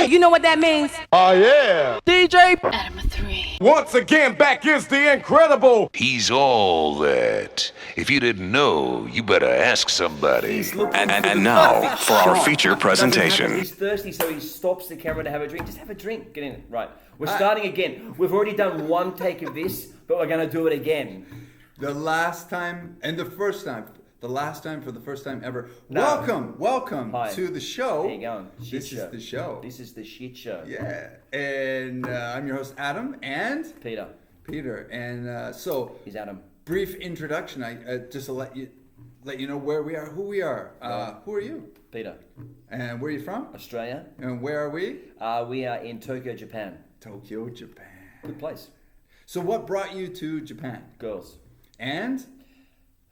You know what that means? Oh, yeah. DJ Adam 3. Once again, back is the incredible. He's all that. If you didn't know, you better ask somebody. And now for our feature presentation. He's thirsty, so he stops the camera to have a drink. Just have a drink. Get in it. Right. We're starting again. We've already done one take of this, but we're going to do it again. The last time and the first time. The last time for the first time ever. No. Welcome Hi. to the show. How you going? This is the show. This is the shit show. Yeah. And I'm your host, Adam, and Peter. And so, He's Adam. brief introduction. I just to let you know where we are, who we are. Who are you? Peter. And where are you from? Australia. And where are we? We are in Tokyo, Japan. Tokyo, Japan. Good place. So what brought you to Japan? Girls. And?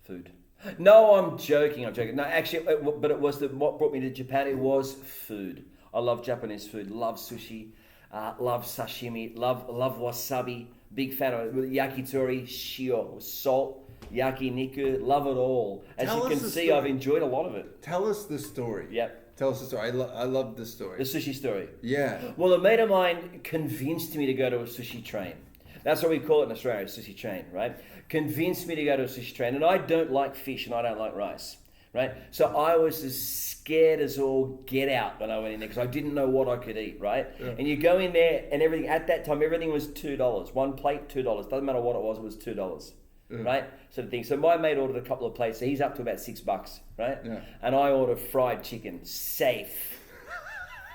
Food. No, I'm joking. No, actually, but it was what brought me to Japan. It was food. I love Japanese food. Love sushi. Love sashimi. Love wasabi. Big fan of yakitori, shio, salt, yakiniku. Love it all. As you can see, I've enjoyed a lot of it. Tell us the story. Yep. Tell us the story. I love this story. The sushi story. Yeah. Well, a mate of mine convinced me to go to a sushi train. That's what we call it in Australia, a sushi train, right? Convinced me to go to a sushi train. And I don't like fish and I don't like rice, right? So I was as scared as all get out when I went in there because I didn't know what I could eat, right? Yeah. And you go in there and everything, at that time, everything was $2. One plate, $2. Doesn't matter what it was $2. Yeah. Right? Sort of thing. So my mate ordered a couple of plates. So he's up to about $6, right? Yeah. And I ordered fried chicken, safe.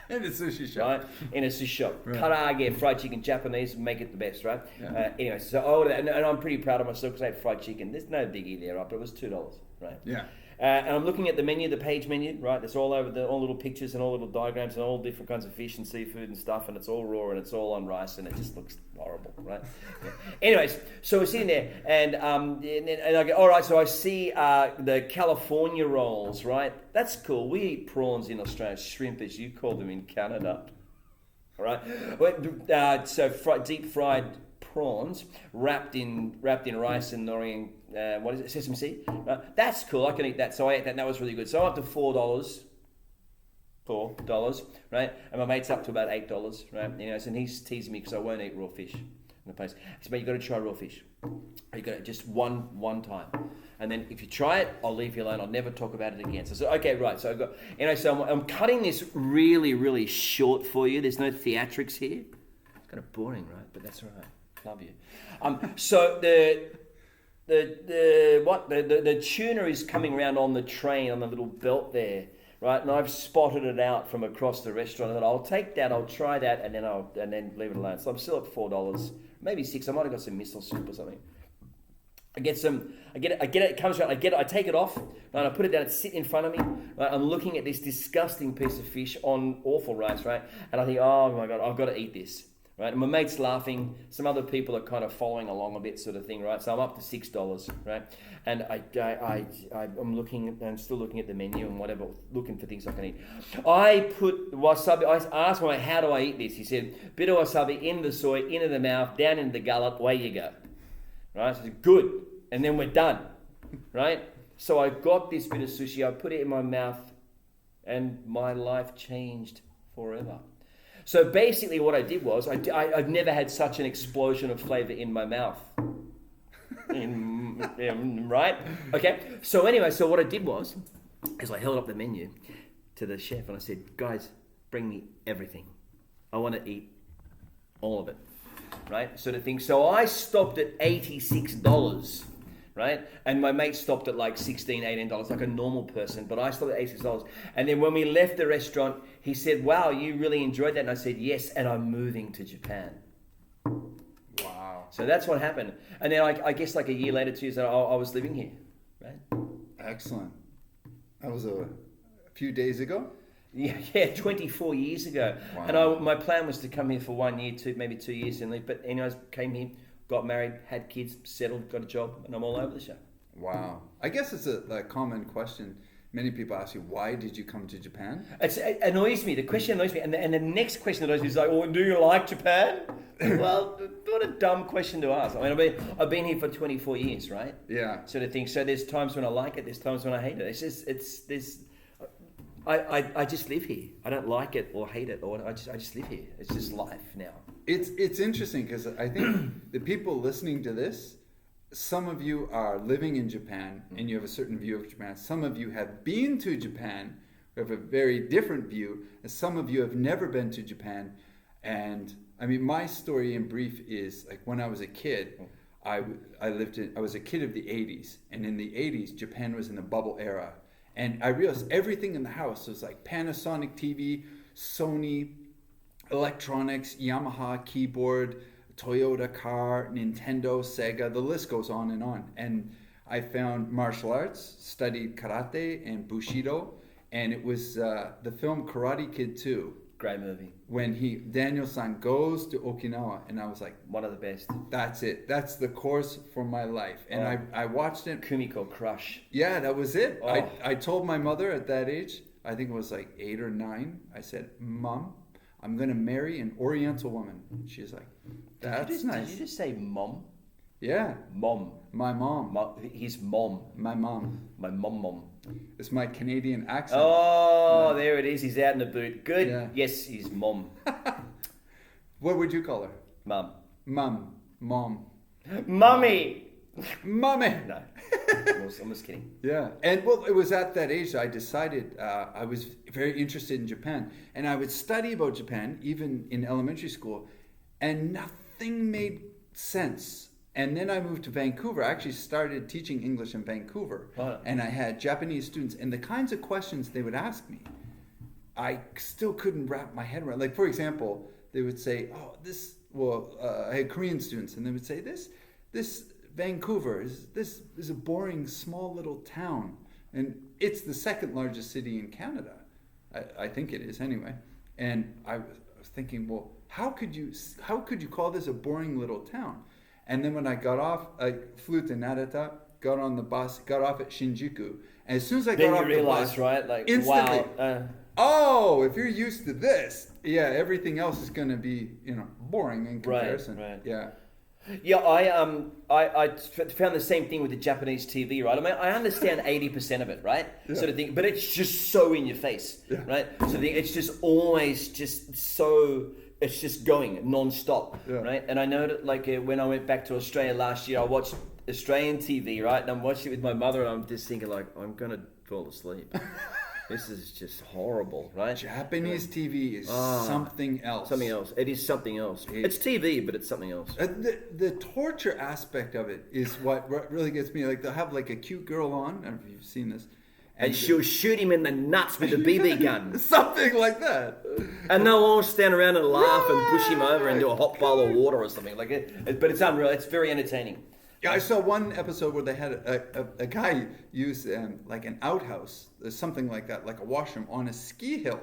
In a sushi shop. Right? In a sushi shop. Right. Karaage, fried chicken, Japanese, make it the best, right? Yeah. Anyway, so I ordered that, and I'm pretty proud of myself because I had fried chicken. There's no biggie there, right? But it was $2, right? Yeah. And I'm looking at the menu, the page menu, right? It's all over, all little pictures and all little diagrams and all different kinds of fish and seafood and stuff, and it's all raw and it's all on rice and it just looks horrible, right? Yeah. Anyways, so we're sitting there and I go, all right, so I see the California rolls, right? That's cool. We eat prawns in Australia, shrimp as you call them in Canada, all right? So deep fried prawns wrapped in rice and nori and sesame seed. That's cool. I can eat that. So I ate that, and that was really good. So I'm up to $4, right? And my mate's up to about $8, right? And he's teasing me because I won't eat raw fish in the place. He said, "Mate, you got to try raw fish. You got to just one time, and then if you try it, I'll leave you alone. I'll never talk about it again." So I said, "Okay, right." So I got, so I'm cutting this really, really short for you. There's no theatrics here. It's kind of boring, right? But that's all right. Love you. So the tuna is coming around on the train on the little belt there, right? And I've spotted it out from across the restaurant. And I'll take that, I'll try that, and then leave it alone. So I'm still at $4, maybe $6. I might have got some miso soup or something. I get it. It comes around. I take it off, and I put it down. It's sitting in front of me. Right? I'm looking at this disgusting piece of fish on awful rice, right? And I think, oh my God, I've got to eat this. Right, and my mate's laughing. Some other people are kind of following along a bit, sort of thing, right? So I'm up to $6, right? And I'm looking. I'm still looking at the menu and whatever, looking for things I can eat. I put wasabi. I asked my mate, how do I eat this? He said, bit of wasabi in the soy, into the mouth, down into the gullet. Away you go. Right? So I said, good. And then we're done. Right? So I got this bit of sushi. I put it in my mouth, and my life changed forever. So basically what I did was, I've never had such an explosion of flavour in my mouth. Right? Okay. So anyway, so what I did was, is I held up the menu to the chef and I said, guys, bring me everything. I want to eat all of it. Right? Sort of thing. So I stopped at $86. Right? And my mate stopped at like $16, $18, like a normal person, but I stopped at $86. And then when we left the restaurant, he said, wow, you really enjoyed that? And I said, yes, and I'm moving to Japan. Wow. So that's what happened. And then I guess like a year later, 2 years later, I was living here. Right? Excellent. That was a few days ago? Yeah, 24 years ago. Wow. And my plan was to come here for 1 year, maybe 2 years and leave. But anyways, came here. Got married, had kids, settled, got a job, and I'm all over the show. Wow. I guess it's a common question. Many people ask you, why did you come to Japan? It annoys me. The question annoys me. And the next question that annoys me is like, well, do you like Japan? Well, what a dumb question to ask. I mean, I've been here for 24 years, right? Yeah. Sort of thing. So there's times when I like it, there's times when I hate it. It's just, I just live here. I don't like it or hate it, or I just live here. It's just life now. It's interesting because I think the people listening to this, some of you are living in Japan and you have a certain view of Japan. Some of you have been to Japan, who have a very different view, and some of you have never been to Japan. And I mean, my story in brief is like when I was a kid, I was a kid of the 80s, and in the 80s, Japan was in the bubble era. And I realized everything in the house was like Panasonic TV, Sony, electronics, Yamaha keyboard, Toyota car, Nintendo, Sega, the list goes on and on. And I found martial arts, studied karate and Bushido, and it was the film Karate Kid 2. Great movie. When Daniel-san goes to Okinawa, and I was like, one of the best. That's it. That's the course for my life. And I watched it. Kumiko Crush. Yeah, that was it. Oh. I told my mother at that age, I think it was like 8 or 9, I said, Mom, I'm going to marry an Oriental woman. She's like, that's nice. Did you just say mom? Yeah. Mom. My mom. His mom. My mom. My mom. It's my Canadian accent. Oh, there it is. He's out in the boot. Good. Yeah. Yes, his mom. What would you call her? Mum. Mum. Mom. Mummy. Mummy. No. I'm just kidding. Yeah. And well, it was at that age I decided I was very interested in Japan. And I would study about Japan, even in elementary school, and nothing made sense. And then I moved to Vancouver. I actually started teaching English in Vancouver. Wow. And I had Japanese students, and the kinds of questions they would ask me, I still couldn't wrap my head around. Like, for example, they would say, I had Korean students, and they would say, this Vancouver is a boring, small little town. And it's the second largest city in Canada. I think it is anyway. And I was thinking, well, how could you call this a boring little town? And then when I got off, I flew to Narita, got on the bus, got off at Shinjuku. And as soon as I got off the bus, right? Like, instantly, wow. if you're used to this, yeah, everything else is going to be, boring in comparison. Right. Yeah. Yeah, I found the same thing with the Japanese TV, right? I mean, I understand 80% of it, right? Yeah. Sort of thing, but it's just so in your face, Yeah. right? So it's just always just so. It's just going non-stop, Yeah. right? And I know that, like, when I went back to Australia last year, I watched Australian TV, right? And I'm watching it with my mother, and I'm just thinking, like, I'm gonna fall asleep. This is just horrible, right? Japanese TV is something else. Something else. It is something else. It's TV, but it's something else. The torture aspect of it is what really gets me. Like, they'll have like a cute girl on. I don't know if you've seen this. And she'll shoot him in the nuts with a BB gun. Something like that. And they'll all stand around and laugh and push him over into a hot bowl of water or something. Like it, but it's unreal. It's very entertaining. Yeah, I saw one episode where they had a guy use like an outhouse, something like that, like a washroom on a ski hill.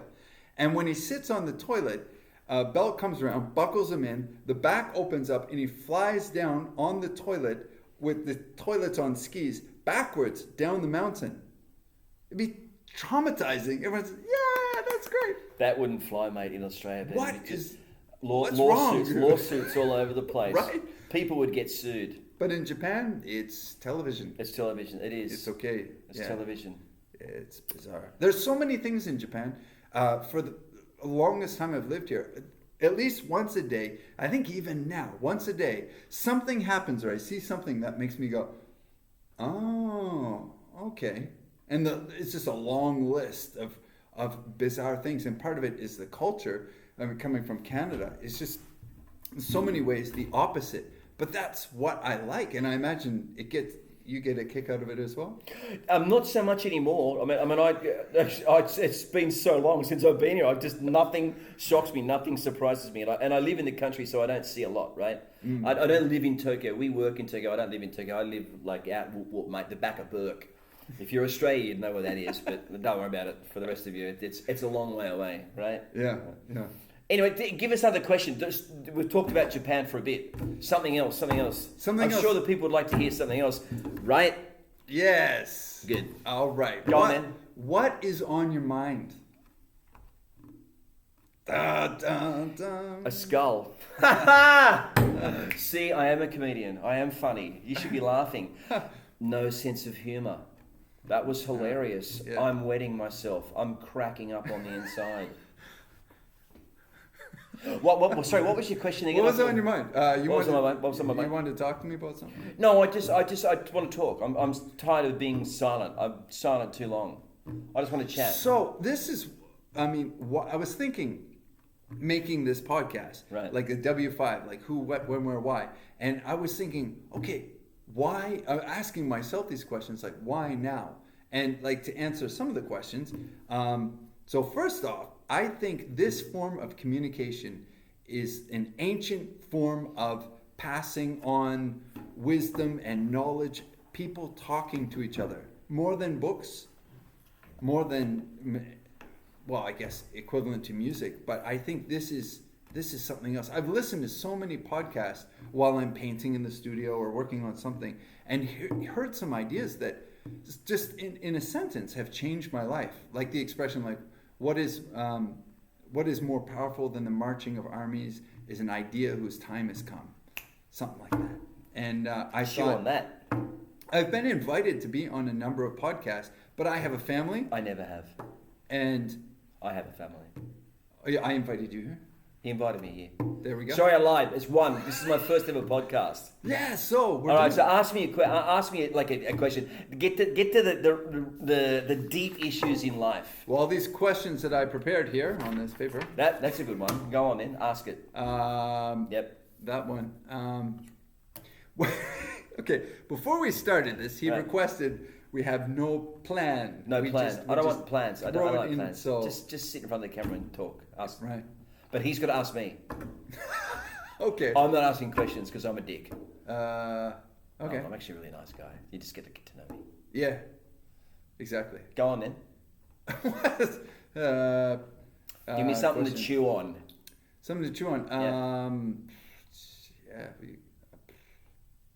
And when he sits on the toilet, a belt comes around, buckles him in, the back opens up, and he flies down on the toilet with the toilets on skis backwards down the mountain. It'd be traumatizing. Everyone's, yeah, that's great. That wouldn't fly, mate, in Australia. What's lawsuits, wrong? lawsuits all over the place. Right? People would get sued. But in Japan, it's television. It's television. It is. It's okay. It's television. It's bizarre. There's so many things in Japan. For the longest time I've lived here, at least once a day, I think even now, once a day, something happens or I see something that makes me go, oh, okay. And it's just a long list of bizarre things. And part of it is the culture. I mean, coming from Canada, it's just in so many ways the opposite. But that's what I like. And I imagine you get a kick out of it as well? Not so much anymore. It's been so long since I've been here. Nothing shocks me, nothing surprises me. And I live in the country, so I don't see a lot, right? I don't live in Tokyo. We work in Tokyo. I don't live in Tokyo. I live like out, mate, the back of Burke. If you're Australian, you'd know where that is, but don't worry about it. For the rest of you, it's a long way away, right? Yeah. Anyway, give us another question. We've talked about Japan for a bit. Something else. I'm sure the people would like to hear something else, right? Yes. Good. All right. Go on, man. What is on your mind? Dun, dun, dun. A skull. See, I am a comedian. I am funny. You should be laughing. No sense of humour. That was hilarious. Yeah. I'm wetting myself. I'm cracking up on the inside. Sorry, what was your question again? What was on your mind? What was on my mind? You wanted to talk to me about something? No, I just want to talk. I'm tired of being silent. I'm silent too long. I just want to chat. So this is, what I was thinking, making this podcast, Right. like a W5, like who, what, when, where, why, and I was thinking, okay, why? I'm asking myself these questions, like why now, and like to answer some of the questions. So first off, I think this form of communication is an ancient form of passing on wisdom and knowledge. People talking to each other more than books. More than, well, I guess equivalent to music, but I think this is something else. I've listened to so many podcasts while I'm painting in the studio or working on something, and heard some ideas that just in a sentence have changed my life. Like the expression, like what is more powerful than the marching of armies is an idea whose time has come, something like that. And I Chew on that. I've been invited to be on a number of podcasts, but I have a family. I never have. And I have a family. I invited you here. He invited me here. There we go. Sorry, I lied. It's one. This is my first ever podcast. Yeah. So All right. So ask me a question. Get to the deep issues in life. Well, these questions that I prepared here on this paper. That's a good one. Go on then. Ask it. Yep. That one. Okay. Before we started this, he requested we have no plan. No we plan. I don't want plans. I don't like in, plans. So Just sit in front of the camera and talk. Ask. right. But he's got to ask me. Okay. I'm not asking questions because I'm a dick. Okay. I'm actually a really nice guy. You just get to know me. Yeah. Exactly. Go on then. Give me something to chew on. Something to chew on.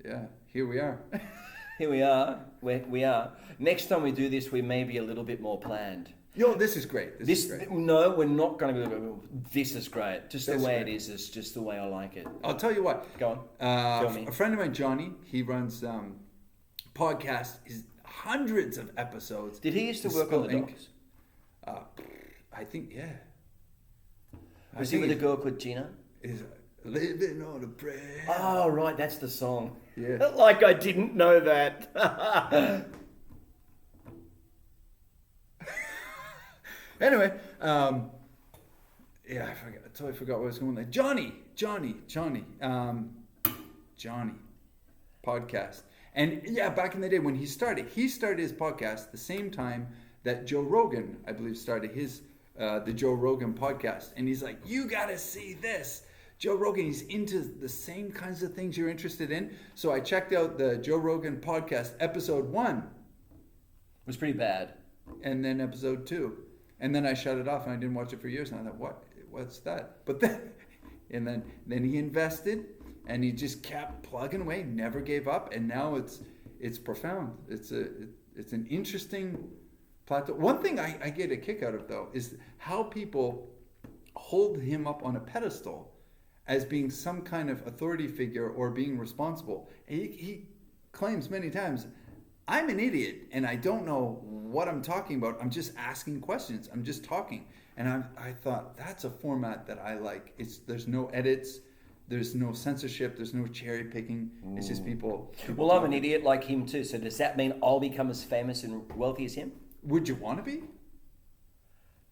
Yeah. Here we are. Here we are. We are. Next time we do this, we may be a little bit more planned. Yo, this is great. This is great. No, we're not going to be. This is great. Just That's the way great. it is just the way I like it. I'll tell you what. Go on. Tell me. A friend of mine, Johnny, he runs podcasts. Is hundreds of episodes. Did he used to work on the docs? I think, yeah. Was he with a girl called Gina? Is living on a prayer. Oh, right, that's the song. Yeah. Like I didn't know that. Anyway, I totally forgot what I was going with. Johnny, podcast. And yeah, back in the day when he started his podcast the same time that Joe Rogan, I believe, started his the Joe Rogan podcast. And he's like, you gotta see this. Joe Rogan, he's into the same kinds of things you're interested in. So I checked out the Joe Rogan podcast, episode 1. It was pretty bad. And then episode 2. And then I shut it off and I didn't watch it for years. And I thought, what's that? But then he invested and he just kept plugging away, never gave up. And now it's profound. It's an interesting plateau. One thing I get a kick out of though is how people hold him up on a pedestal as being some kind of authority figure or being responsible. He claims many times, I'm an idiot and I don't know what I'm talking about. I'm just asking questions. I'm just talking. And I thought that's a format that I like. There's no edits. There's no censorship. There's no cherry picking. It's just people Well, I'm an idiot like him too. So does that mean I'll become as famous and wealthy as him? Would you want to be?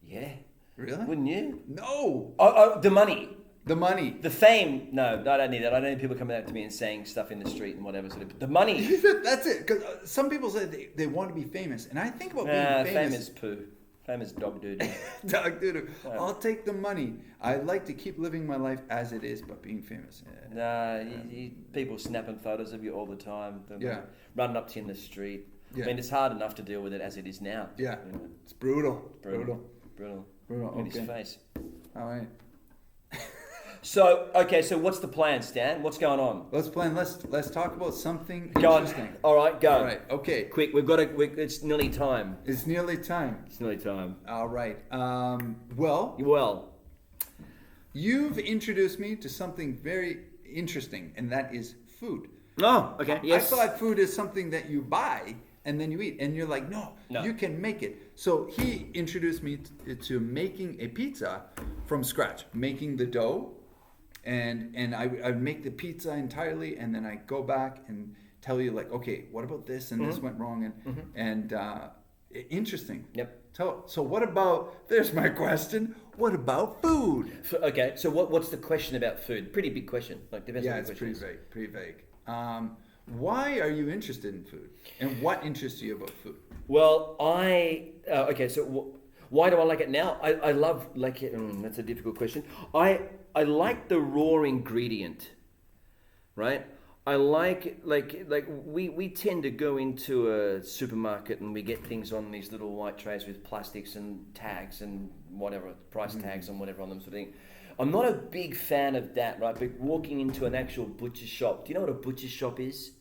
Yeah. Really? Wouldn't you? No. Oh, the money. The money. The fame. No, I don't need that. I don't need people coming up to me and saying stuff in the street and whatever. Sort of. The money. That's it. Because some people say they want to be famous. And I think about being famous. Famous poo. Famous dog dude. Dog doo-doo. I'll take the money. I like to keep living my life as it is, but being famous. Nah, people snapping photos of you all the time. Yeah. Running up to you in the street. Yeah. I mean, it's hard enough to deal with it as it is now. Yeah. You know? It's brutal. Brutal. Brutal. Look at his face. All right. So what's the plan, Stan? What's going on? Let's talk about something Go on. interesting. All right, go. All right. Okay. Quick, it's nearly time. It's nearly time. It's nearly time. All right. Well, you've introduced me to something very interesting, and that is food. Oh, okay. Yes. I thought food is something that you buy and then you eat. And you're like, no, No. you can make it. So he introduced me to making a pizza from scratch, making the dough, and I make the pizza entirely, and then I go back and tell you like, okay, what about this and this went wrong, and interesting. Yep. So what about, there's my question, what about food? Okay, so what's the question about food? Pretty big question. Like depends Yeah, on the it's question. pretty vague. Why are you interested in food, and what interests you about food? Well, okay. So why do I like it now? I love like it. That's a difficult question. I like the raw ingredient, right? I like we tend to go into a supermarket and we get things on these little white trays with plastics and tags and whatever, price tags and whatever on them, sort of thing. I'm not a big fan of that, right? But walking into an actual butcher shop, do you know what a butcher shop is?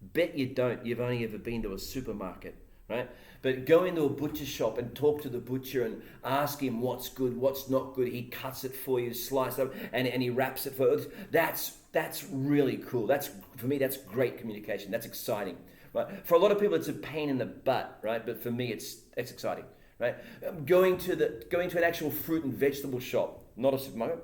Bet you don't. You've only ever been to a supermarket, right? But go into a butcher shop and talk to the butcher and ask him what's good, what's not good. He cuts it for you, slice it up, and he wraps it for you. That's really cool. For me, that's great communication. That's exciting, right? For a lot of people, it's a pain in the butt, right? But for me, it's exciting, right? Going to an actual fruit and vegetable shop, not a supermarket,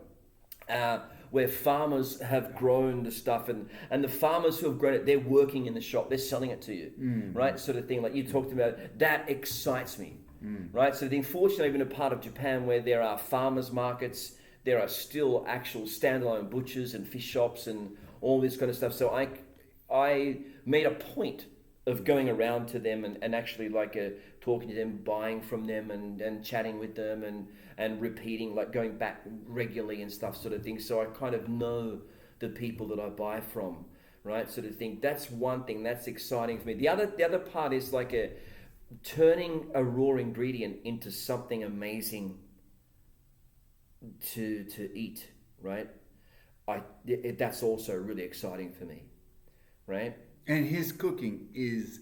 where farmers have grown the stuff, and the farmers who have grown it, they're working in the shop, they're selling it to you, right? Sort of thing, like you talked about, that excites me, right? So unfortunately, I've been a part of Japan where there are farmers markets, there are still actual standalone butchers and fish shops and all this kind of stuff. So I made a point of going around to them and actually talking to them, buying from them and chatting with them and repeating, like going back regularly and stuff, sort of thing. So I kind of know the people that I buy from, right? Sort of thing. That's one thing that's exciting for me. The other part is turning a raw ingredient into something amazing to eat, right? That's also really exciting for me, right? And his cooking is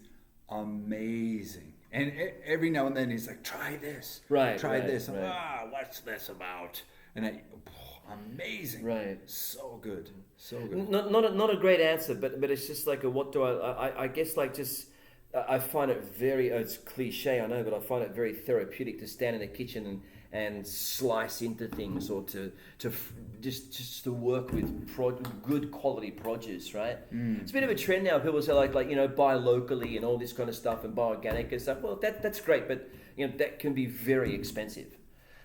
amazing. And every now and then he's like, try this. Right. Try this. Right. What's this about? And amazing. Right. So good. So good. Not a great answer, but it's just like what do I guess I find it very, it's cliche, I know, but I find it very therapeutic to stand in the kitchen and slice into things, or to just to work with good quality produce, right? It's a bit of a trend now. People say buy locally and all this kind of stuff and buy organic and stuff. Well, that's great, but that can be very expensive,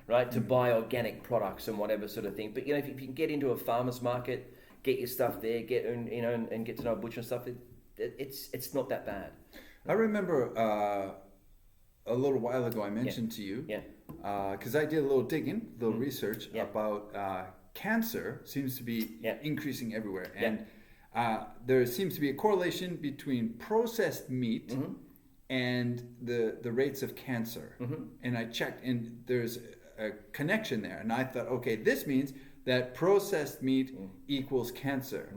right? To buy organic products and whatever sort of thing. But if you can get into a farmer's market, get your stuff there, and get to know a butcher and stuff, it's not that bad. I remember a little while ago I mentioned to you, because I did a little digging, a little research about cancer seems to be increasing everywhere, and there seems to be a correlation between processed meat and the rates of cancer. And I checked, and there's a connection there, and I thought, okay, this means that processed meat equals cancer.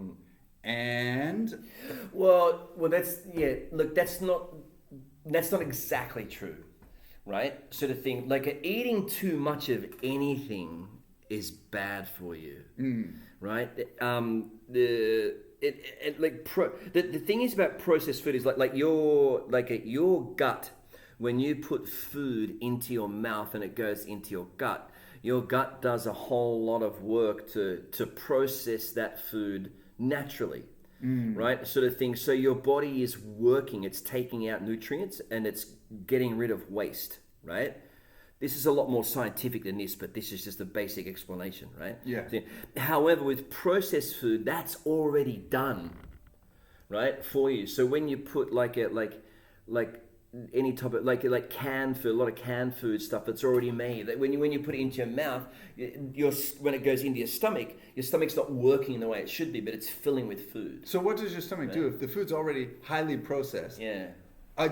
And well, that's look, that's not exactly true, right? Sort of thing. Like eating too much of anything is bad for you, right? The thing is about processed food is like your gut. When you put food into your mouth and it goes into your gut does a whole lot of work to process that food naturally, right? Sort of thing. So your body is working, it's taking out nutrients and it's getting rid of waste, right? This is a lot more scientific than this, but this is just a basic explanation, right? Yeah. However, with processed food, that's already done, right, for you. So when you put like any type of like canned food, a lot of canned food stuff that's already made. That when you put it into your mouth, when it goes into your stomach's not working the way it should be, but it's filling with food. So what does your stomach do if the food's already highly processed? Yeah.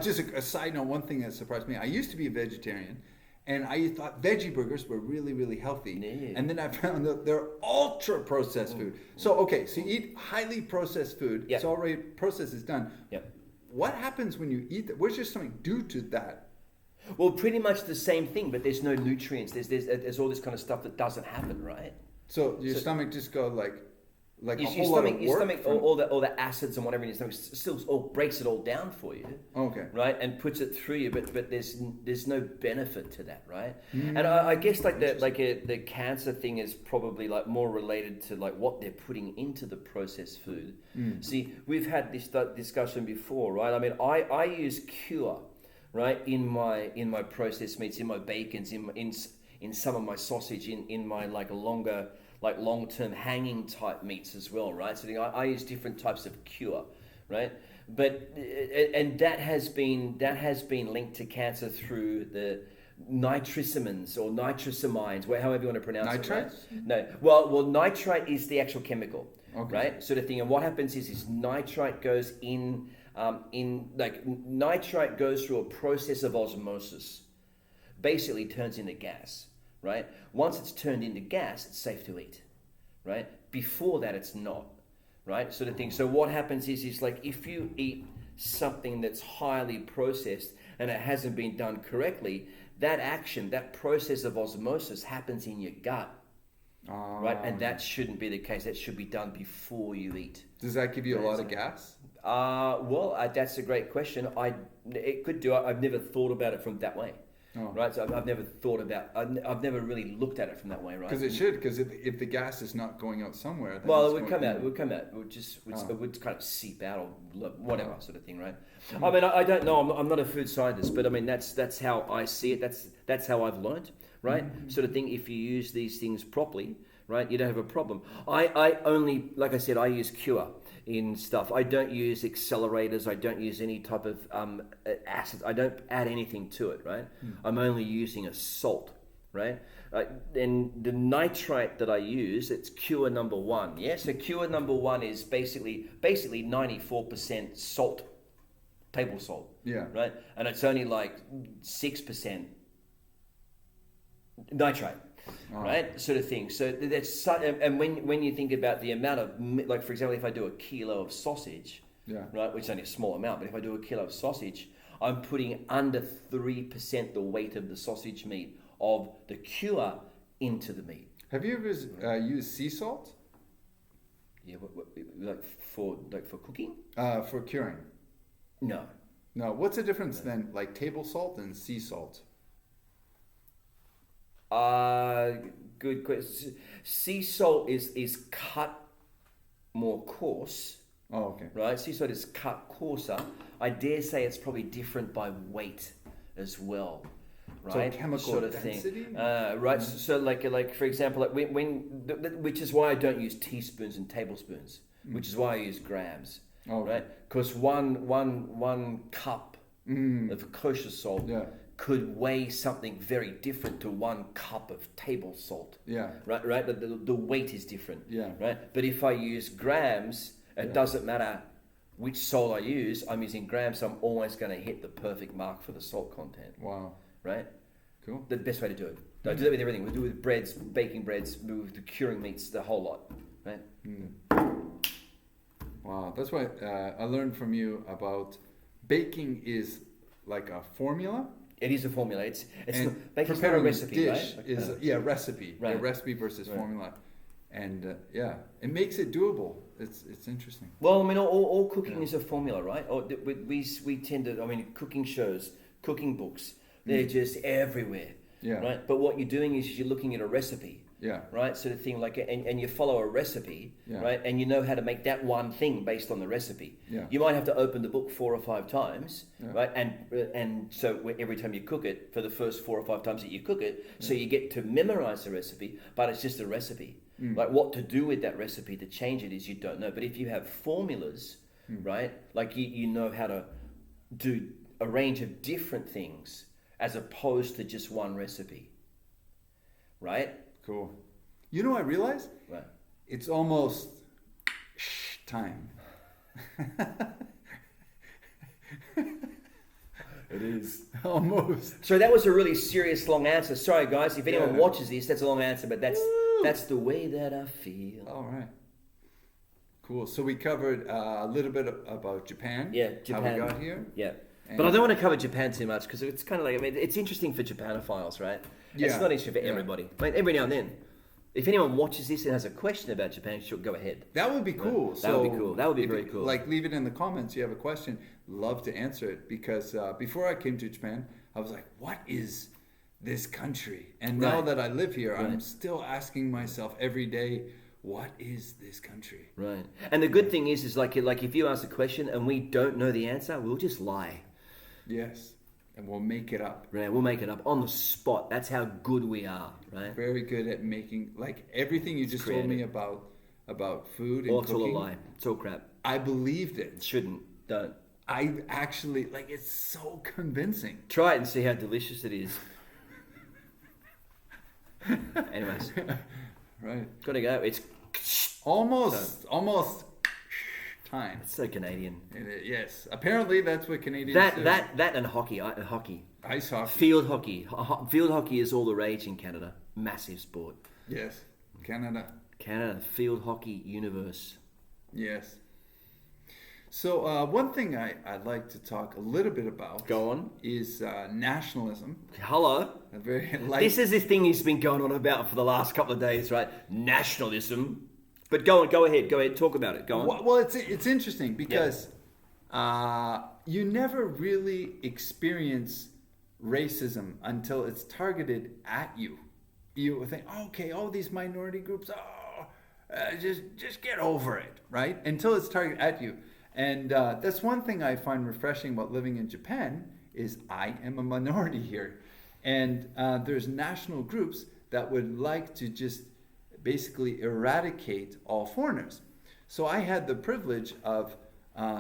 Just a side note, one thing that surprised me. I used to be a vegetarian, and I thought veggie burgers were really, really healthy. Yeah. And then I found that they're ultra processed food. So so you eat highly processed food. Yeah. It's already processed. It's done. Yep. What happens when you eat that? What does your stomach do to that? Well, pretty much the same thing, but there's no nutrients. There's all this kind of stuff that doesn't happen, right? So your stomach just go like your a whole lot of work. stomach, all the acids and whatever in your stomach still all breaks it all down for you. Okay. Right, and puts it through you, but there's no benefit to that, right? And I guess like the cancer thing is probably like more related to like what they're putting into the processed food. See, we've had this discussion before, right? I mean, I use cure, right, in my processed meats, in my bacons, in some of my sausage, in my like longer, like long-term hanging type meats as well, right? So I use different types of cure, right? But and that has been linked to cancer through the nitrosamines or nitrosamines, however you want to pronounce Nitrates? it. Right? No, well, nitrite is the actual chemical, Okay. right? Sort of thing. And what happens is nitrite goes nitrite goes through a process of osmosis, basically turns into gas, right? Once it's turned into gas, it's safe to eat, right? Before that, it's not, right? Sort of thing. So what happens is like if you eat something that's highly processed and it hasn't been done correctly, that process of osmosis happens in your gut, right? And that shouldn't be the case. That should be done before you eat. Does that give you a lot of gas? That's a great question. It could do. I've never thought about it from that way. Oh. Right, so I've never thought about. I've never really looked at it from that way, right? Because it should. Because if the gas is not going out somewhere, then well, it's it would going come out. in. It would come out. It would kind of seep out or whatever sort of thing, right? Mm-hmm. I mean, I don't know. I'm not a food scientist, but I mean that's how I see it. That's how I've learned, right? Mm-hmm. Sort of thing. If you use these things properly, right, you don't have a problem. I only, like I said, I use cure in stuff. I don't use accelerators. I don't use any type of acids. I don't add anything to it, right? I'm only using a salt, right? And the nitrite that I use, it's cure number 1. Yeah, so cure number 1 is basically 94% salt, table salt. Yeah. Right, and it's only like 6% nitrite. Right, sort of thing. So that's and when you think about the amount of, like for example, if I do a kilo of sausage, right, which is only a small amount, but if I do a kilo of sausage, I'm putting under 3% the weight of the sausage meat of the cure into the meat. Have you ever used sea salt? Yeah, like for cooking? For curing? No. No. What's the difference then, like table salt and sea salt? Good question. Sea salt is cut more coarse. Oh, okay. Right, sea salt is cut coarser. I dare say it's probably different by weight as well. Right, So chemical sort of density? thing. Right, so like for example, like which is why I don't use teaspoons and tablespoons, which is why I use grams. Okay. Right, because one cup of kosher salt could weigh something very different to 1 cup of table salt. Yeah. Right. The weight is different. Yeah. Right. But if I use grams, it doesn't matter which salt I use. I'm using grams, so I'm always going to hit the perfect mark for the salt content. Wow. Right. Cool. The best way to do it. I do that with everything. We do it with breads, baking breads, with the curing meats, the whole lot. Right. Wow. That's why I learned from you about baking is like a formula. It is a formula. It's And baking's not a preparing recipe, dish right? is recipe. Right. Yeah, recipe versus formula, and it makes it doable. It's interesting. Well, I mean, all cooking is a formula, right? Or we tend to. I mean, cooking shows, cooking books, they're just everywhere. Yeah. Right. But what you're doing is you're looking at a recipe. Yeah. Right. Sort of thing, like, and you follow a recipe. Yeah. Right. And you know how to make that one thing based on the recipe. Yeah. You might have to open the book 4 or 5 times. Yeah. Right. And so every time you cook it, for the first 4 or 5 times that you cook it, so you get to memorize the recipe, but it's just a recipe. Like what to do with that recipe to change it is you don't know. But if you have formulas, right, like you know how to do a range of different things as opposed to just one recipe, right? Cool. You know, I realized Right. it's almost time. It is. Almost. So that was a really serious long answer. Sorry guys, if anyone Yeah. watches this, that's a long answer, but that's the way that I feel. All right. Cool. So we covered a little bit about Japan. Yeah, Japan. How we got here. Yeah. And- But I don't want to cover Japan too much because it's kind of like, I mean, it's interesting for Japanophiles, right? It's Yeah. not interesting for Yeah. everybody. Like every now and then, If anyone watches this and has a question about Japan, sure, go ahead. That would be cool. That would be cool. That would be if very you- cool. Like, leave it in the comments. You have a question. Love to answer it because before I came to Japan, I was like, "What is this country?" And now Right. that I live here, I'm Right. still asking myself every day, "What is this country?" Right. And the good thing is like if you ask a question and we don't know the answer, we'll just lie. Yes, and we'll make it up. Right. We'll make it up on the spot. That's how good we are. Right. Very good at making like everything you just told me about food and Or it's all a cooking. lie. It's all crap. I believed it. Shouldn't. Don't. I actually like it's so convincing. Try it and see how delicious it is. Anyways, Right. gotta go. It's Almost time. so Canadian. Yes. Apparently that's what Canadians do. That and hockey. Hockey. Ice hockey. Field hockey. Field hockey is all the rage in Canada. Massive sport. Yes. Canada. Canada, field hockey universe. Yes. So one thing I'd like to talk a little bit about Go on. is nationalism. Hello. A very light, This is the thing he's been going on about for the last couple of days, right? Nationalism. But go on, go ahead, talk about it. Go on. Well, it's interesting because you never really experience racism until it's targeted at you. You think, okay, all these minority groups, just get over it, right? Until it's targeted at you. And that's one thing I find refreshing about living in Japan is I am a minority here. And there's national groups that would like to just basically eradicate all foreigners. So I had the privilege of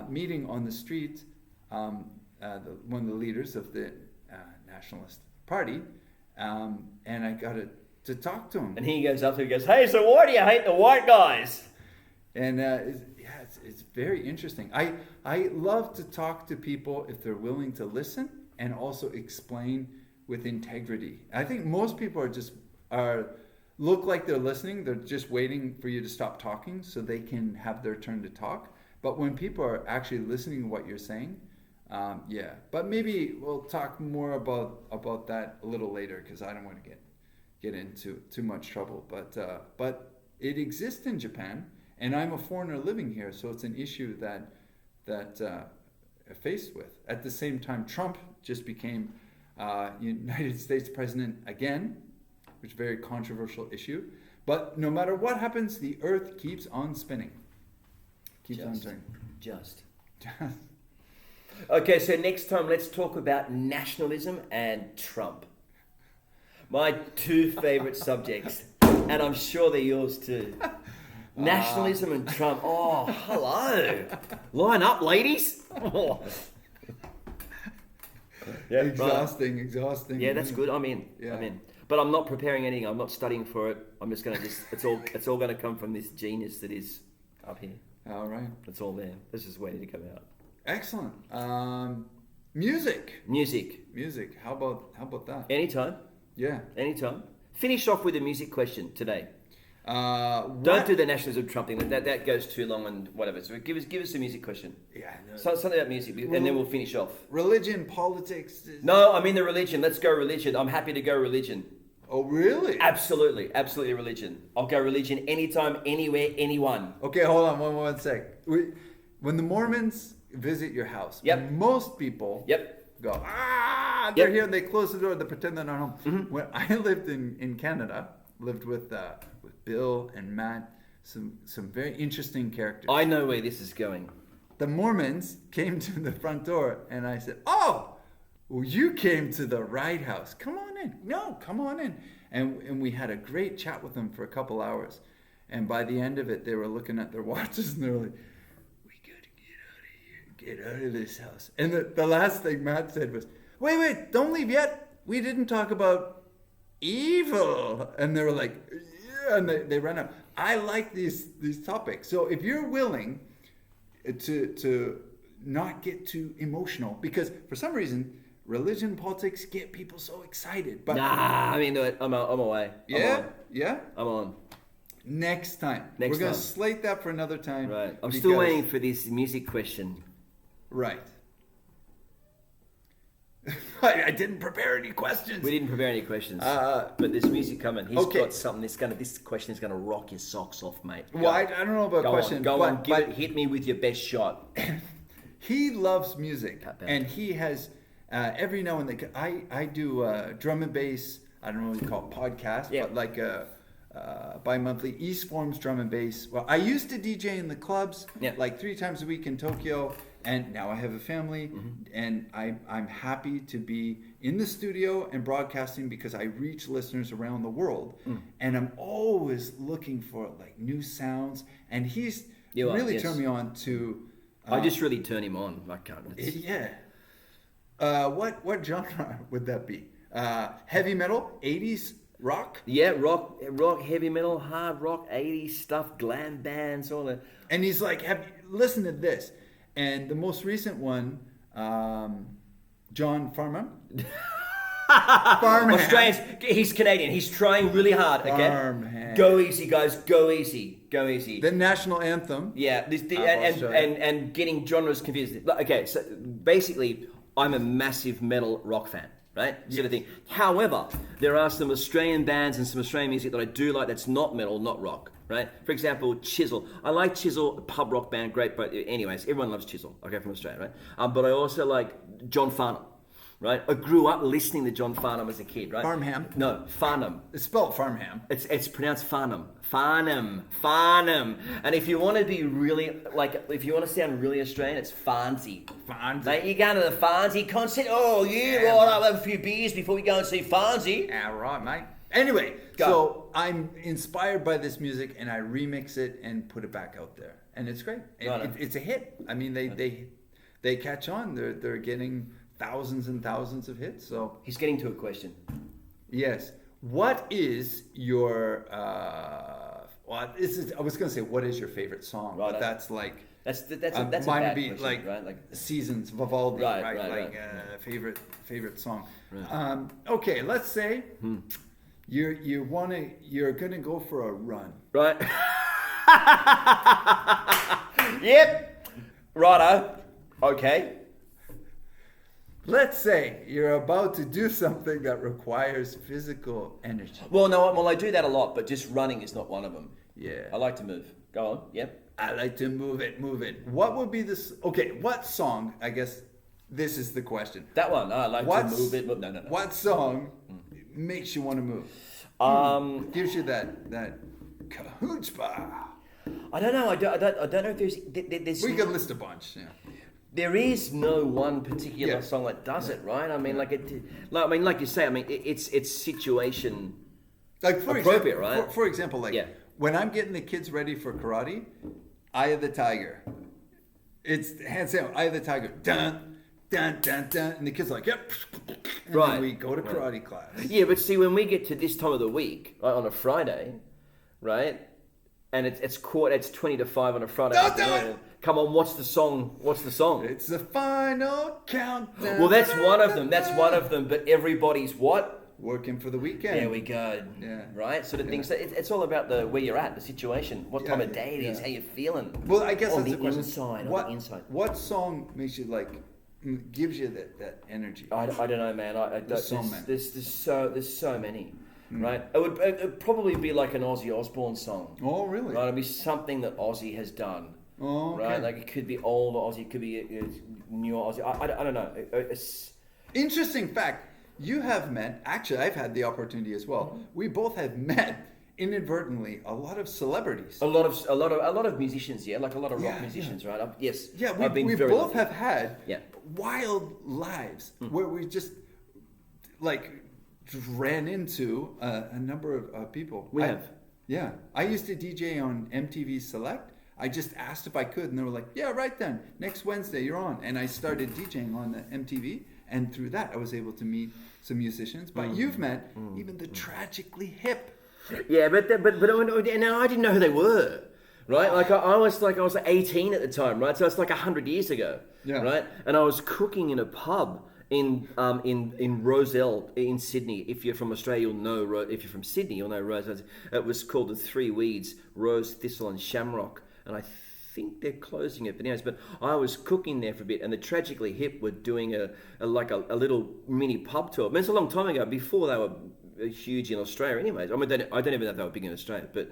meeting on the street one of the leaders of the Nationalist Party, and I got to talk to him. And he goes up to him and goes, "Hey, so why do you hate the white guys?" And it's very interesting. I love to talk to people if they're willing to listen and also explain with integrity. I think most people look like they're listening. They're just waiting for you to stop talking so they can have their turn to talk. But when people are actually listening to what you're saying, yeah. But maybe we'll talk more about that a little later because I don't want to get into too much trouble. But it exists in Japan, and I'm a foreigner living here, so it's an issue that I'm faced with. At the same time, Trump just became United States president again, which is a very controversial issue. But no matter what happens, the earth keeps on spinning. Keeps on turning. Just. Okay, so next time let's talk about nationalism and Trump. My two favorite subjects, and I'm sure they're yours too. Nationalism and Trump. Oh, hello. Line up, ladies. Yeah, Exhausting. Yeah, that's good. I'm in. Yeah. I'm in. But I'm not preparing anything. I'm not studying for it. I'm just gonna it's all gonna come from this genius that is up here. All right. It's all there. This is waiting to come out. Excellent. Music. Music. How about that? Anytime. Yeah. Anytime. Finish off with a music question today. What? Don't do the nationalism Trump thing. That goes too long and whatever. So give us a music question. Yeah. No. Something about music, and then we'll finish off. Religion, politics. No, I'm in the religion. Let's go religion. I'm happy to go religion. Oh, really? Absolutely religion. I'll go religion anytime, anywhere, anyone. Okay, hold on one sec. When the Mormons visit your house, Yep. most people go, they're here, they close the door, they pretend they're not home. Mm-hmm. When I lived in Canada, lived with Bill and Matt, some very interesting characters. I know where this is going. The Mormons came to the front door and I said, "Oh, well, you came to the right house. Come on in. No, come on in." And we had a great chat with them for a couple hours. And by the end of it, they were looking at their watches and they were like, "We gotta get out of here. Get out of this house." And the last thing Matt said was, wait, don't leave yet. We didn't talk about evil. And they were like, yeah, and they ran out. I like these topics. So if you're willing to not get too emotional, because for some reason religion and politics get people so excited. But Nah, I mean, I'm away. yeah. I'm on. Next time. We're gonna slate that for another time. Right. I'm still waiting for this music question. Right. I didn't prepare any questions. We didn't prepare any questions, but there's music coming. He's okay. got something. This question is gonna rock your socks off, mate. Well, I don't know about questions. Go on, hit me with your best shot. He loves music, Pat and he has every now and then. I do drum and bass. I don't know what you call it, podcast, but like a bi-monthly East Forms drum and bass. Well, I used to DJ in the clubs, like 3 times a week in Tokyo, and now I have a family, and I'm happy to be in the studio and broadcasting because I reach listeners around the world, and I'm always looking for like new sounds, and he's really turned me on to. I just really turn him on. I can't. What genre would that be? Heavy metal, 80s rock? Yeah, rock, heavy metal, hard rock, 80s stuff, glam bands, all that. And he's like, listen to this. And the most recent one, John Farnham. Australians, he's Canadian. He's trying really hard. Okay, Farnham. Go easy, guys. Go easy. Go easy. The national anthem. Yeah, and getting genres confused. Okay, so basically, I'm a massive metal rock fan. Right? Sort of thing. However, there are some Australian bands and some Australian music that I do like that's not metal, not rock. Right? For example, Chisel. I like Chisel, a pub rock band, great. But anyways, everyone loves Chisel. Okay, from Australia, right? But I also like John Farnham. Right? I grew up listening to John Farnham as a kid, right? Farnham? No, Farnham. It's spelled Farnham. It's pronounced Farnham. Farnham. And if you want to be really, if you want to sound really Australian, it's Farnsey. Farnsey. Mate, you're going to the Farnsey concert? Oh, yeah, right, I'll have a few beers before we go and see Farnsey. Yeah, right, mate. Anyway, so I'm inspired by this music, and I remix it and put it back out there. And it's great. And it's a hit. I mean, they catch on. They're getting thousands and thousands of hits. So he's getting to a question. Yes. What is your I was going to say what is your favorite song? Right. But that's like that's mine a bad would be question, like, right? Like Seasons, Vivaldi, right? Favorite song. Right. Okay, let's say you're gonna go for a run. Right. Yep. Righto. Okay. Let's say you're about to do something that requires physical energy. Well, I do that a lot, but just running is not one of them. Yeah. I like to move. Go on. Yep. I like to move it. What would be this? Okay, what song? I guess this is the question. That one. I like to move it. But no. What song makes you want to move? Gives you that kahuchpa. I don't know. I don't know if there's. We can list a bunch. Yeah. There is no one particular song that does it, right? I mean, like you say. I mean, it's situation appropriate, right? For example, when I'm getting the kids ready for karate, Eye of the Tiger. It's hands down, Eye of the Tiger. Dun dun dun dun, and the kids are like, yep. And then we go to karate class. Yeah, but see, when we get to this time of the week, right, on a Friday, right, and it's 20 to 5 on a Friday. Don't do it. Come on, what's the song? It's the final countdown. Well, that's one of them. But everybody's what? Working for the weekend. There we go. Yeah. Right? Sort of things. It's all about where you're at, the situation, what time of day it is, how you're feeling. Well, I guess on that's the the question. inside. What, on the inside. What song makes you gives you that energy? I don't know, man. There's so many. Right? It would probably be like an Ozzy Osbourne song. Oh, really? Right? It'd be something that Ozzy has done. Oh, okay. Right? Like it could be old Aussie, it could be new Aussie. I don't know. Interesting fact. You have met. Actually, I've had the opportunity as well. We both have met inadvertently a lot of celebrities. A lot of musicians. Yeah, like a lot of rock musicians. Right? Yes. Yeah, we both have had wild lives where we just ran into a number of people. We have. Yeah, I used to DJ on MTV Select. I just asked if I could, and they were like, "Yeah, right then. Next Wednesday, you're on." And I started DJing on the MTV, and through that, I was able to meet some musicians. But you've met even the tragically hip. Yeah, but now I didn't know who they were, right? Like I was 18 at the time, right? So it's like 100 years ago, right? And I was cooking in a pub in Rozelle in Sydney. If you're from Australia, you'll know. If you're from Sydney, you'll know Rozelle. It was called the Three Weeds: Rose, Thistle, and Shamrock. And I think they're closing it, but anyways, but I was cooking there for a bit, and the Tragically Hip were doing a little mini pub tour. I mean, it's a long time ago, before they were huge in Australia anyways. I mean, I don't even know if they were big in Australia, but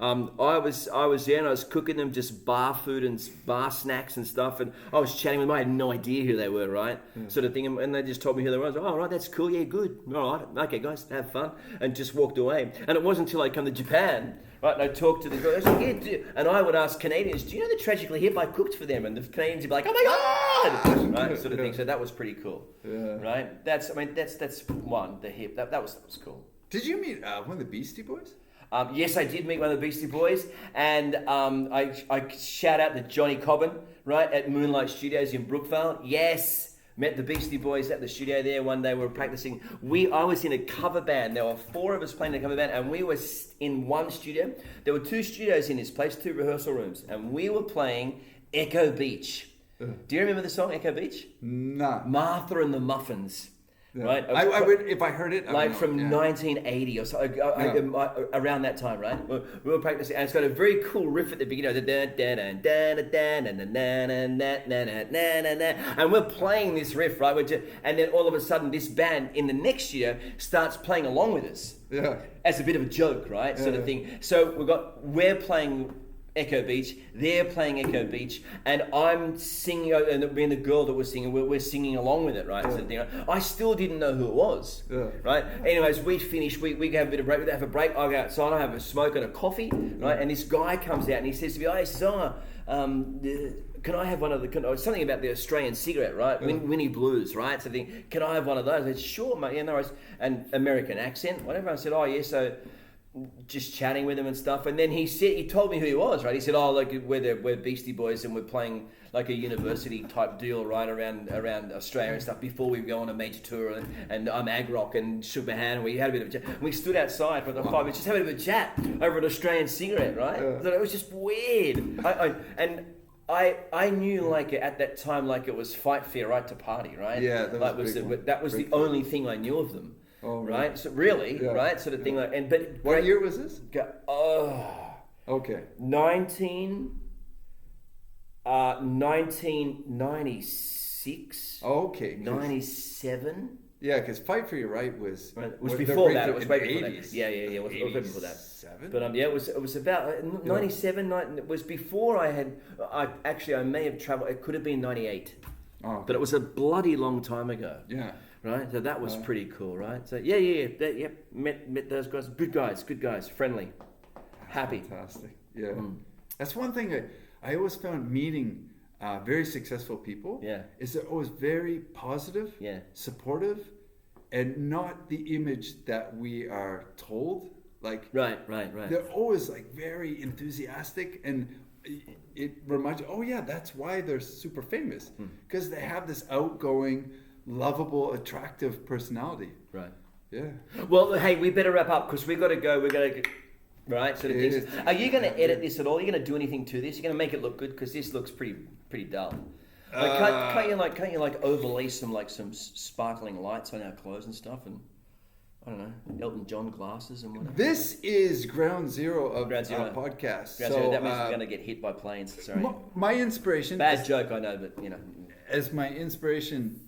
I was there and I was cooking them just bar food and bar snacks and stuff, and I was chatting with them. I had no idea who they were, right? Sort of thing, and they just told me who they were. I was like, oh, right, that's cool, yeah, good, all right, okay, guys, have fun, and just walked away. And it wasn't until I come to Japan, right, and I talked to the guys, and I would ask Canadians, do you know the Tragically Hip? I cooked for them, and the Canadians would be like, oh my god, right, sort of thing. So that was pretty cool, right? That's one, the hip. That was cool. Did you meet one of the Beastie Boys? Yes, I did meet one of the Beastie Boys, and I shout out to Johnny Cobbin, right, at Moonlight Studios in Brookvale. Yes, met the Beastie Boys at the studio there one day. We were practicing. I was in a cover band. There were 4 of us playing in a cover band, and we were in one studio. There were 2 studios in this place, 2 rehearsal rooms, and we were playing Echo Beach. Do you remember the song Echo Beach? No. Martha and the Muffins. Yeah. Right, I would, if I heard it, I like would know. from 1980 or so, around that time, right? We were practicing, and it's got a very cool riff at the beginning, and we're playing this riff, right? And then all of a sudden, this band in the next studio starts playing along with us, as a bit of a joke, right? Sort of thing. So we're playing Echo Beach, they're playing Echo Beach, and I'm singing, and me and the girl that was singing, we're singing along with it, right? Sort of thing. I still didn't know who it was, right? Anyways, we finish, we have a bit of break, we have a break, I go outside, I have a smoke and a coffee, right? And this guy comes out and he says to me, "Hey, Star, can I have one of something about the Australian cigarette, right? Winnie Blues, right? So can I have one of those?" I said, "Sure, mate, yeah, no worries." And American accent, whatever. I said, "Oh, yeah," so just chatting with him and stuff, and then he told me who he was, right? He said, "Oh, like we're Beastie Boys and we're playing like a university type deal, right, around Australia and stuff before we go on a major tour, and I'm ag rock," and shook my hand and we had a bit of a chat. And we stood outside for the 5 minutes just having a bit of a chat over an Australian cigarette, right? So it was just weird. I knew like at that time like it was fight fair right to party, right? Yeah, that was the only thing I knew of them. Oh, right. So really, right, sort of thing like, and but what year was this? Okay. 1996. Okay. 97. Yeah, because Fight for Your Right was before that. It was way before 80s. that. Yeah. It was way before that. 7? But it was about 97. It was before I may have traveled. It could have been 98. Oh, okay. But it was a bloody long time ago. Yeah. Right, so that was pretty cool, right? So met those guys, good guys, friendly, happy. Fantastic, yeah. That's one thing I always found meeting very successful people. Yeah, is they're always very positive, supportive, and not the image that we are told. Like right. They're always like very enthusiastic, and it reminds you, oh yeah, that's why they're super famous, because they have this outgoing, lovable, attractive personality. Right. Yeah. Well, hey, we better wrap up because we got to go. We're going to, right? Sort of things. Are you going to edit this at all? Are you going to do anything to this? You're going to make it look good because this looks pretty dull. Like, can't you overlay some sparkling lights on our clothes and stuff, and I don't know, Elton John glasses and whatever. This is ground zero of Ground Zero. our podcast. Ground Zero, that means we're going to get hit by planes. Sorry. My inspiration. Bad joke, I know, but you know. As my inspiration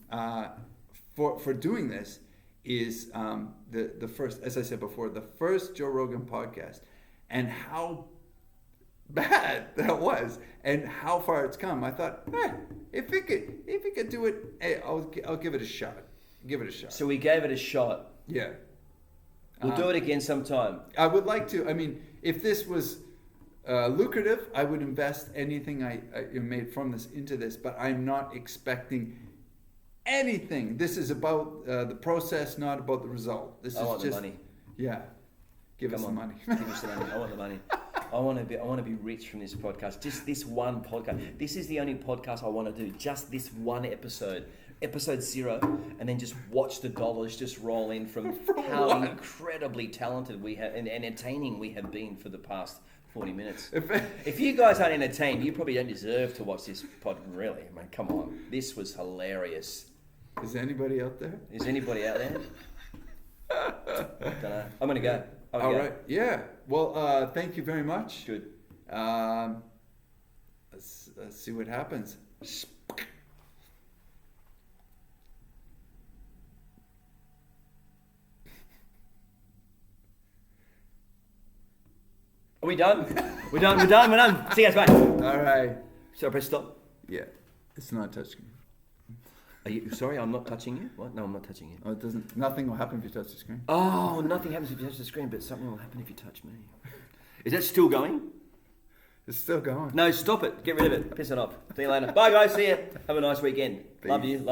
for doing this is the first, as I said before, the first Joe Rogan podcast, and how bad that was, and how far it's come. I thought, if it could do it, hey, I'll give it a shot. Give it a shot. So we gave it a shot. Yeah. We'll do it again sometime. I would like to. I mean, if this was lucrative, I would invest anything I made from this into this, but I'm not expecting anything. This is about the process, not about the result. This I is want just the money. Yeah. Give us the money. Give us the money. I want the money. I want to be rich from this podcast. Just this one podcast. This is the only podcast I want to do. Just this one episode. Episode 0, and then just watch the dollars just roll in from how incredibly talented we have and entertaining we have been for the past 40 minutes. If you guys aren't entertained, you probably don't deserve to watch this pod. Really, I mean, come on. This was hilarious. Is anybody out there? Is anybody out there? Don't know. I'm going to go. All right. Yeah. Well, thank you very much. Good. let's see what happens. Are we done? We're done. See you guys, bye. All right. Shall I press stop? Yeah, it's not touchscreen. Are you sorry? I'm not touching you. What? No, I'm not touching you. Oh, it doesn't. Nothing will happen if you touch the screen. Oh, nothing happens if you touch the screen, but something will happen if you touch me. Is that still going? It's still going. No, stop it. Get rid of it. Piss it off. See you later. Bye, guys. See ya. Have a nice weekend. Love you.